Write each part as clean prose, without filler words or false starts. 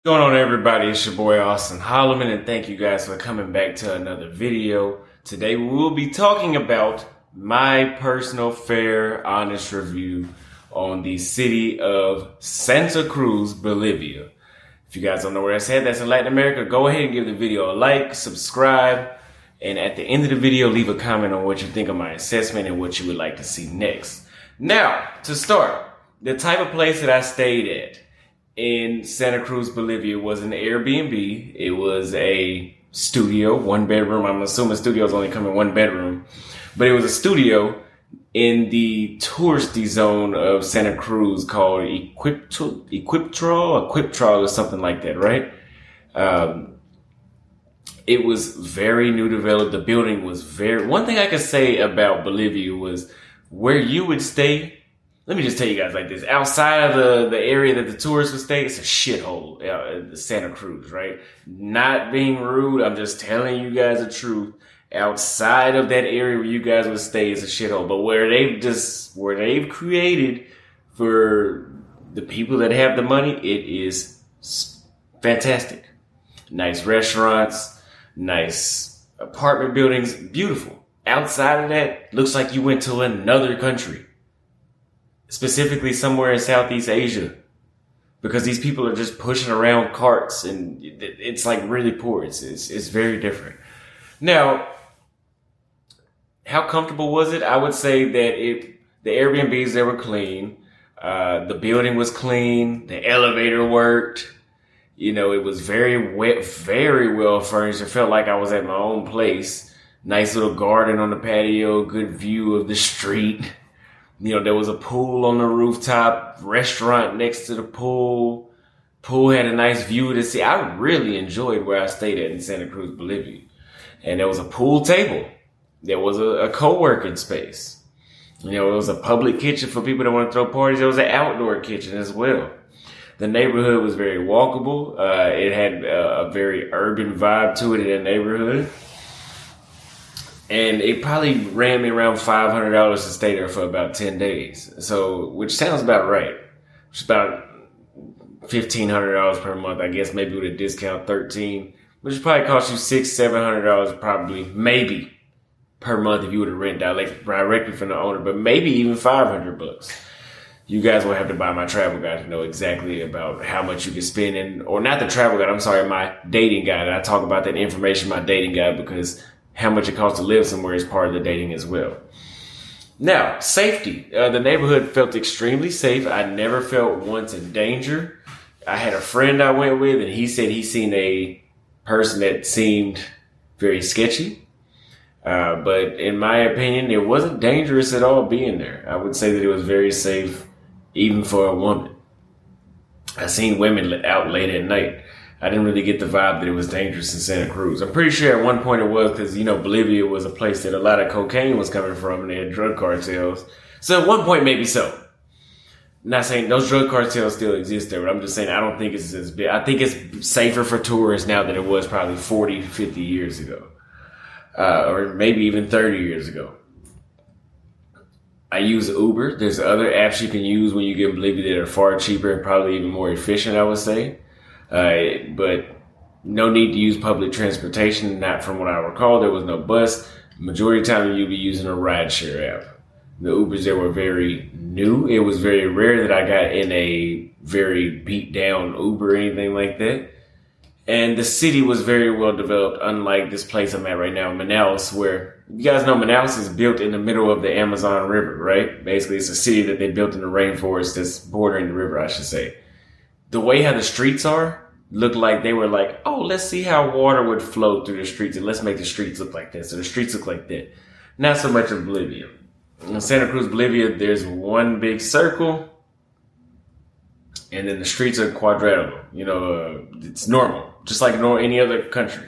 What's going on, everybody? It's your boy Austin Holloman, and thank you guys for coming back to another video. Today we will be talking about my personal fair honest review on the city of Santa Cruz, Bolivia. If you guys don't know where that's at, that's in Latin America. Go ahead and give the video a like, subscribe, and at the end of the video leave a comment on what you think of my assessment and what you would like to see next. Now, to start, the type of place that I stayed at in Santa Cruz, Bolivia was an Airbnb. It was a studio, one bedroom. I'm assuming studios only come in one bedroom, but it was a studio in the touristy zone of Santa Cruz called Equiptral or something like that, right? It was very new developed. The building was one thing I could say about Bolivia was where you would stay. Let me just tell you guys like this. Outside of the area that the tourists would stay, it's a shithole, Santa Cruz, right? Not being rude, I'm just telling you guys the truth. Outside of that area where you guys would stay is a shithole. But where they've created for the people that have the money, it is fantastic. Nice restaurants, nice apartment buildings, beautiful. Outside of that, looks like you went to another country. Specifically somewhere in Southeast Asia, because these people are just pushing around carts and it's like really poor. It's very different. Now, how comfortable was it? I would say that the Airbnbs, they were clean. The building was clean. The elevator worked. You know, it was very well furnished. It felt like I was at my own place. Nice little garden on the patio, good view of the street. You know, there was a pool on the rooftop, restaurant next to the pool. Pool had a nice view to see. I really enjoyed where I stayed at in Santa Cruz, Bolivia. And there was a pool table. There was a co-working space. You know, it was a public kitchen for people that want to throw parties. There was an outdoor kitchen as well. The neighborhood was very walkable. It had a very urban vibe to it in the neighborhood. And it probably ran me around $500 to stay there for about 10 days. So, which sounds about right. It's about $1,500 per month. I guess maybe with a discount, $13, which probably cost you $600-700 probably, maybe per month if you were to rent directly from the owner, but maybe even $500. You guys will have to buy my travel guide to know exactly about how much you can spend in, or not the travel guide, I'm sorry, my dating guide. And I talk about that information in my dating guide because how much it costs to live somewhere is part of the dating as well. Now, safety. The neighborhood felt extremely safe. I never felt once in danger. I had a friend I went with, and he said he seen a person that seemed very sketchy. But in my opinion, it wasn't dangerous at all being there. I would say that it was very safe, even for a woman. I seen women out late at night. I didn't really get the vibe that it was dangerous in Santa Cruz. I'm pretty sure at one point it was because, you know, Bolivia was a place that a lot of cocaine was coming from and they had drug cartels. So at one point, maybe so. I'm not saying those drug cartels still exist there, but I'm just saying I don't think it's as big. I think it's safer for tourists now than it was probably 40, 50 years ago. Or maybe even 30 years ago. I use Uber. There's other apps you can use when you get in Bolivia that are far cheaper and probably even more efficient, I would say. But no need to use public transportation. Not from what I recall. There was no bus. Majority of the time you'll be using a rideshare app. The Ubers there were very new. It was very rare that I got in a very beat down Uber or anything like that. And the city was very well developed, unlike this place I'm at right now, Manaus, where you guys know Manaus is built in the middle of the Amazon River, right? Basically, it's a city that they built in the rainforest that's bordering the river, I should say. The way how the streets are look like they were like, oh, let's see how water would flow through the streets and let's make the streets look like that. So the streets look like that. Not so much in Bolivia. In Santa Cruz, Bolivia, there's one big circle and then the streets are quadrilateral. You know, it's normal, just like any other country.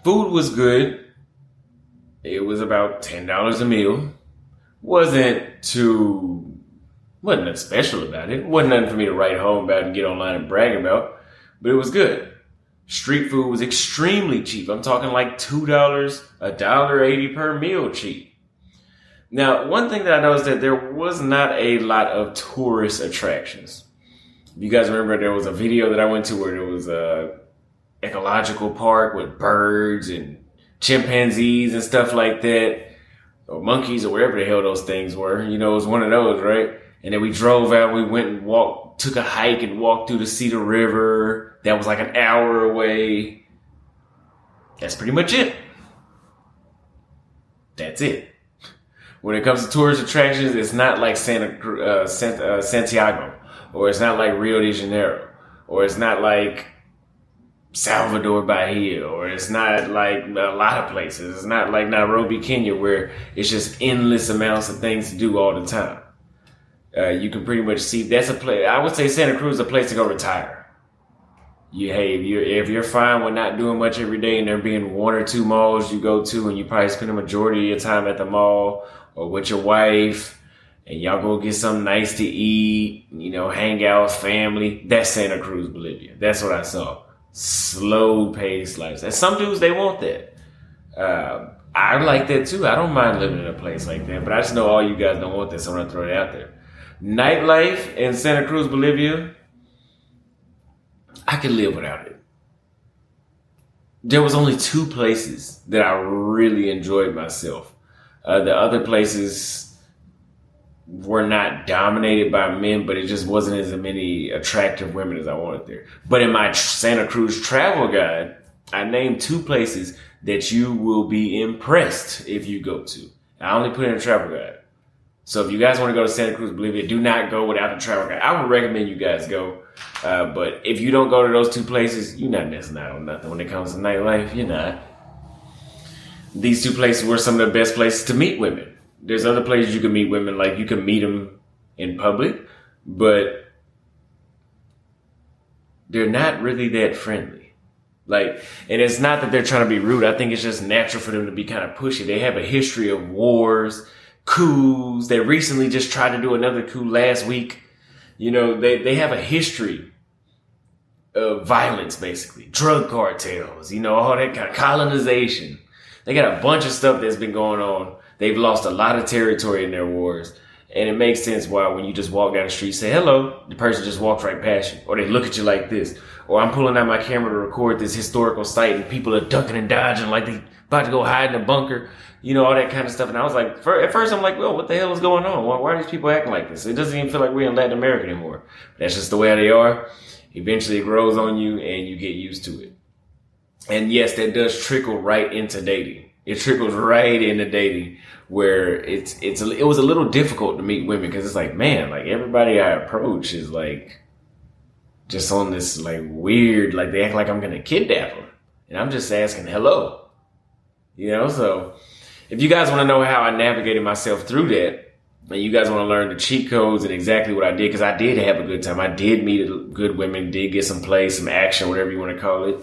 Food was good. It was about $10 a meal. Wasn't nothing special about it. Wasn't nothing for me to write home about and get online and brag about, but it was good. Street food was extremely cheap. I'm talking like $2, $1.80 per meal cheap. Now, one thing that I noticed that there was not a lot of tourist attractions. You guys remember there was a video that I went to where there was a ecological park with birds and chimpanzees and stuff like that, or monkeys or whatever the hell those things were. You know, it was one of those, right? And then we drove out, we went and took a hike and walked through the Cedar River. That was like an hour away. That's pretty much it. That's it. When it comes to tourist attractions, it's not like Santiago, or it's not like Rio de Janeiro, or it's not like Salvador Bahia, or it's not like a lot of places. It's not like Nairobi, Kenya, where it's just endless amounts of things to do all the time. You can pretty much see that's a place. I would say Santa Cruz is a place to go retire. If you're fine with not doing much every day, and there being one or two malls you go to, and you probably spend the majority of your time at the mall or with your wife, and y'all go get something nice to eat, you know, hang out with family. That's Santa Cruz, Bolivia. That's what I saw. Slow paced life. And some dudes, they want that. I like that too. I don't mind living in a place like that, but I just know all you guys don't want that, so I'm gonna throw it out there. Nightlife in Santa Cruz, Bolivia, I could live without it. There was only 2 places that I really enjoyed myself. The other places were not dominated by men, but it just wasn't as many attractive women as I wanted there. But in my Santa Cruz travel guide, I named 2 places that you will be impressed if you go to. I only put in a travel guide. So if you guys want to go to Santa Cruz, Bolivia, do not go without the travel guide. I would recommend you guys go. But if you don't go to those 2 places, you're not missing out on nothing when it comes to nightlife. You're not. These 2 places were some of the best places to meet women. There's other places you can meet women, like you can meet them in public, but they're not really that friendly. Like, and it's not that they're trying to be rude. I think it's just natural for them to be kind of pushy. They have a history of wars, coups. They recently just tried to do another coup last week. You know, they have a history of violence, basically. Drug cartels, you know, all that kind of colonization. They got a bunch of stuff that's been going on. They've lost a lot of territory in their wars. And it makes sense why when you just walk down the street, say hello, the person just walks right past you. Or they look at you like this. Or I'm pulling out my camera to record this historical site and people are ducking and dodging like they about to go hide in a bunker. You know, all that kind of stuff. And I was like, at first I'm like, well, what the hell is going on? Why are these people acting like this? It doesn't even feel like we're in Latin America anymore. That's just the way they are. Eventually it grows on you and you get used to it. And yes, that does trickle right into dating. It trickles right into dating where it was a little difficult to meet women because it's like, man, like everybody I approach is like just on this like weird, like they act like I'm going to kidnap them. And I'm just asking hello, you know? So if you guys want to know how I navigated myself through that, and you guys want to learn the cheat codes and exactly what I did, because I did have a good time. I did meet good women, did get some play, some action, whatever you want to call it.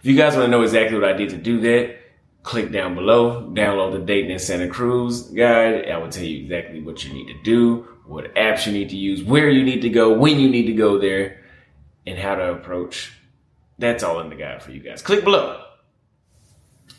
If you guys want to know exactly what I did to do that, click down below, download the Dating in Santa Cruz guide. I will tell you exactly what you need to do, what apps you need to use, where you need to go, when you need to go there, and how to approach. That's all in the guide for you guys. Click below.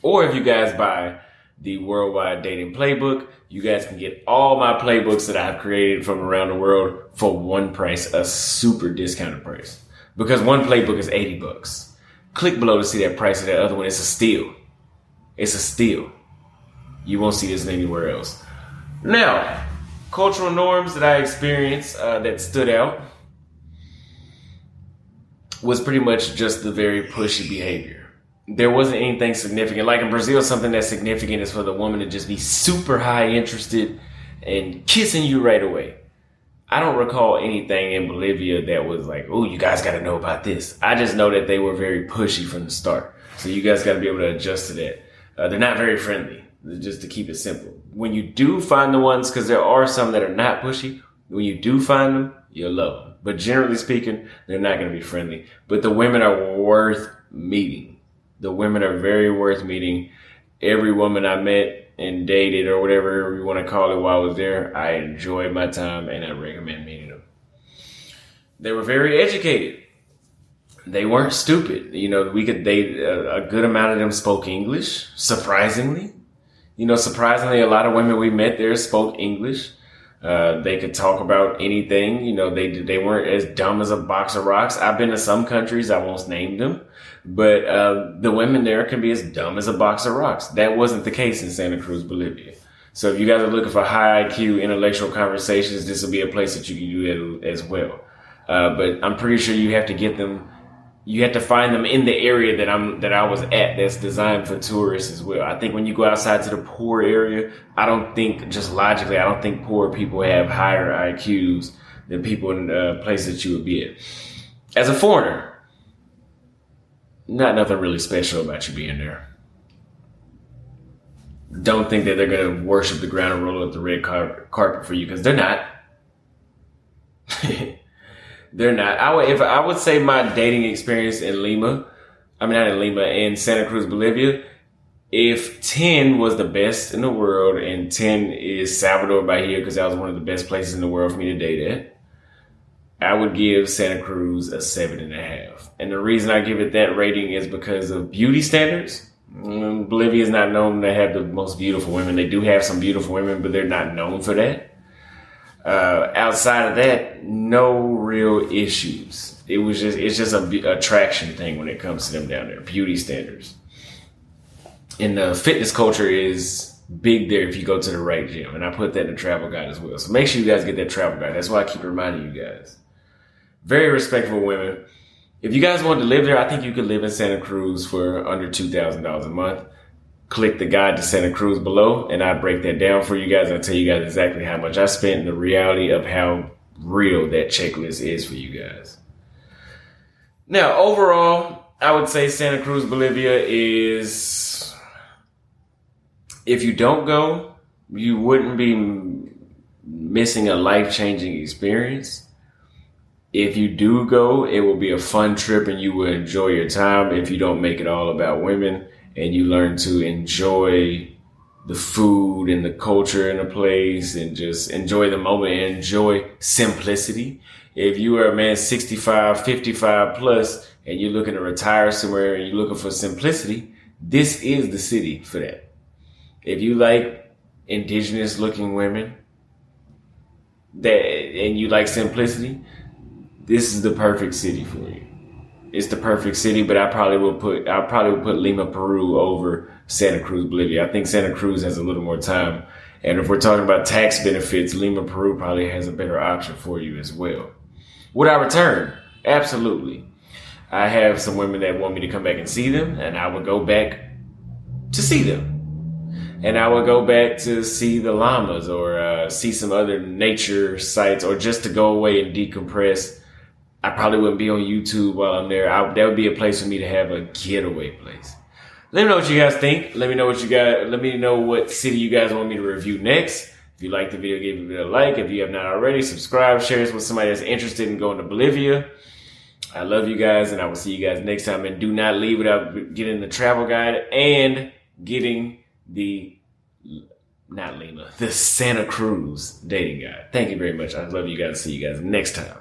Or if you guys buy the Worldwide Dating Playbook, you guys can get all my playbooks that I've created from around the world for one price, a super discounted price. Because one playbook is $80. Click below to see that price of that other one. It's a steal. It's a steal. You won't see this anywhere else. Now, cultural norms that I experienced that stood out was pretty much just the very pushy behavior. There wasn't anything significant. Like in Brazil, something that's significant is for the woman to just be super high interested and kissing you right away. I don't recall anything in Bolivia that was like, oh, you guys got to know about this. I just know that they were very pushy from the start. So you guys got to be able to adjust to that. They're not very friendly, just to keep it simple. When you do find the ones, because there are some that are not pushy, when you do find them, you'll love them. But generally speaking, they're not going to be friendly. But the women are worth meeting. The women are very worth meeting. Every woman I met and dated or whatever you want to call it while I was there, I enjoyed my time and I recommend meeting them. They were very educated. They weren't stupid. You know, a good amount of them spoke English, surprisingly. You know, surprisingly, a lot of women we met there spoke English. They could talk about anything. You know, they weren't as dumb as a box of rocks. I've been to some countries, I won't name them, but the women there can be as dumb as a box of rocks. That wasn't the case in Santa Cruz, Bolivia. So if you guys are looking for high IQ intellectual conversations, this will be a place that you can do that as well. But I'm pretty sure you have to get them. You have to find them in the area that I was at that's designed for tourists as well. I think when you go outside to the poor area, I don't think poor people have higher IQs than people in places that you would be at. As a foreigner, not nothing really special about you being there. Don't think that they're going to worship the ground and roll up the red carpet for you, because they're not. They're not. I would say my dating experience in in Santa Cruz, Bolivia, if 10 was the best in the world and 10 is Salvador Bahia, because that was one of the best places in the world for me to date at, I would give Santa Cruz a 7.5. And the reason I give it that rating is because of beauty standards. Bolivia is not known to have the most beautiful women. They do have some beautiful women, but they're not known for that. Outside of that, no real issues. It's just a attraction thing when it comes to them down there. Beauty standards. And the fitness culture is big there if you go to the right gym. And I put that in the travel guide as well. So make sure you guys get that travel guide. That's why I keep reminding you guys. Very respectful women. If you guys want to live there, I think you could live in Santa Cruz for under $2,000 a month. Click the guide to Santa Cruz below, and I break that down for you guys. I'll tell you guys exactly how much I spent and the reality of how real that checklist is for you guys. Now, overall, I would say Santa Cruz, Bolivia is, if you don't go, you wouldn't be missing a life-changing experience. If you do go, it will be a fun trip and you will enjoy your time if you don't make it all about women. And you learn to enjoy the food and the culture in a place and just enjoy the moment and enjoy simplicity. If you are a man 65, 55 plus and you're looking to retire somewhere and you're looking for simplicity, this is the city for that. If you like indigenous looking women and you like simplicity, this is the perfect city for you. It's the perfect city, but I probably would put Lima, Peru over Santa Cruz, Bolivia. I think Santa Cruz has a little more time. And if we're talking about tax benefits, Lima, Peru probably has a better option for you as well. Would I return? Absolutely. I have some women that want me to come back and see them, and I would go back to see them. And I would go back to see the llamas or see some other nature sites or just to go away and decompress. I probably wouldn't be on YouTube while I'm there. That would be a place for me to have a getaway place. Let me know what you guys think. Let me know what city you guys want me to review next. If you like the video, give it a like. If you have not already, subscribe, share this with somebody that's interested in going to Bolivia. I love you guys, and I will see you guys next time. And do not leave without getting the travel guide and getting the Santa Cruz dating guide. Thank you very much. I love you guys. See you guys next time.